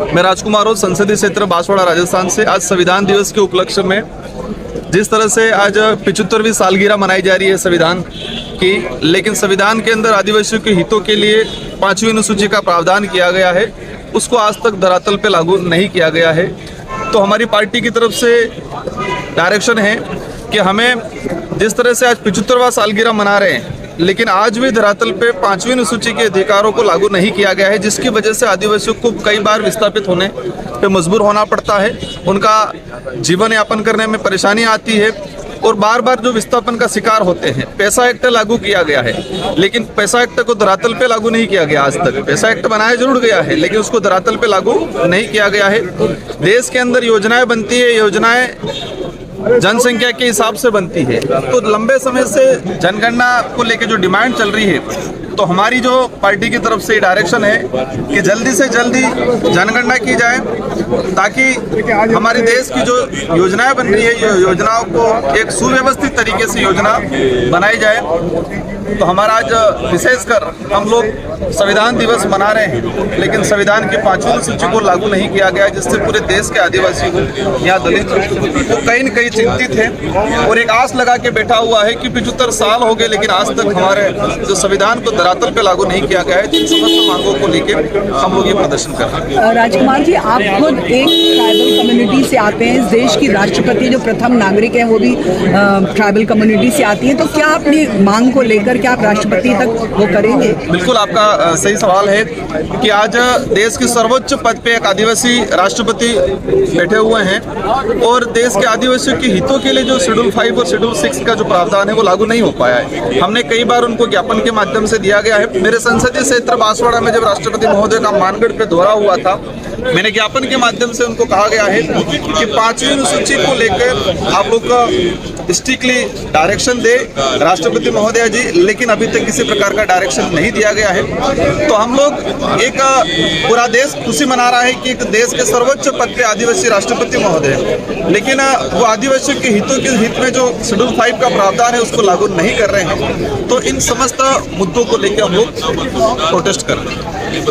मैं राजकुमार हूँ, संसदीय क्षेत्र बांसवाड़ा राजस्थान से। आज संविधान दिवस के उपलक्ष्य में जिस तरह से आज 75वीं सालगिरह मनाई जा रही है संविधान की, लेकिन संविधान के अंदर आदिवासियों के हितों के लिए 5वीं अनुसूची का प्रावधान किया गया है, उसको आज तक धरातल पे लागू नहीं किया गया है। तो हमारी पार्टी की तरफ से डायरेक्शन है कि हमें जिस तरह से आज 75वां सालगिरह मना रहे हैं, लेकिन आज भी धरातल पे 5वीं अनुसूची के अधिकारों को लागू नहीं किया गया है, जिसकी वजह से आदिवासियों को कई बार विस्थापित होने पे मजबूर होना पड़ता है, उनका जीवन यापन करने में परेशानी आती है और बार बार जो विस्थापन का शिकार होते हैं। पैसा एक्ट लागू किया गया है, लेकिन पैसा एक्ट को धरातल पे लागू नहीं किया गया आज तक। पैसा एक्ट बनाया जरूर गया है, लेकिन उसको धरातल पे लागू नहीं किया गया है। देश के अंदर योजनाएं बनती है, योजनाएं जनसंख्या के हिसाब से बनती है। तो लंबे समय से जनगणना को लेकर जो डिमांड चल रही है, तो हमारी जो पार्टी की तरफ से डायरेक्शन है कि जल्दी से जल्दी जनगणना की जाए, ताकि हमारे देश की जो योजनाएं बन रही है, ये योजनाओं को एक सुव्यवस्थित तरीके से योजना बनाई जाए। तो हमारा आज विशेषकर हम लोग संविधान दिवस मना रहे हैं, लेकिन संविधान की 5वीं अनुसूची को लागू नहीं किया गया, जिससे पूरे देश के आदिवासी को, यहाँ दलित वो कहीं न कहीं चिंतित है और एक आस लगा के बैठा हुआ है कि 75 साल हो गए, लेकिन आज तक हमारे जो संविधान को धरातल पे लागू नहीं किया गया है। जिन समस्त मांगों को लेकर हम लोग ये प्रदर्शन कर रहे हैं। राजकुमार जी, आप खुद एक ट्राइबल कम्युनिटी से आते हैं, इस देश की राष्ट्रपति जो प्रथम नागरिक हैं वो भी ट्राइबल कम्युनिटी से आती हैं, तो क्या अपनी मांग को लेकर क्या आप राष्ट्रपति तक वो करेंगे? बिल्कुल, आपका सही सवाल है कि आज देश के सर्वोच्च पद पे एक आदिवासी राष्ट्रपति बैठे हुए हैं और देश के आदिवासियों के हितों के लिए जो शेड्यूल 5 और शेड्यूल 6 का जो प्रावधान है वो लागू नहीं हो पाया है। हमने कई बार उनको ज्ञापन के माध्यम से दिया गया है। मेरे संसदीय क्षेत्र बांसवाड़ा में जब राष्ट्रपति महोदय का मानगढ़ पे दौरा हुआ था, मैंने ज्ञापन के माध्यम से उनको कहा गया है कि 5वीं अनुसूची को लेकर आप लोग स्ट्रिक्टली डायरेक्शन दे राष्ट्रपति महोदय जी, लेकिन अभी तक किसी प्रकार का डायरेक्शन नहीं दिया गया है। तो हम लोग एक पूरा देश खुशी मना रहा है कि एक देश के सर्वोच्च पद पे आदिवासी राष्ट्रपति महोदय, लेकिन वो आदिवासियों के हितों के हित में जो शेड्यूल 5 का प्रावधान है उसको लागू नहीं कर रहे हैं। तो इन समस्त मुद्दों को लेकर हम लोग प्रोटेस्ट कर रहे हैं।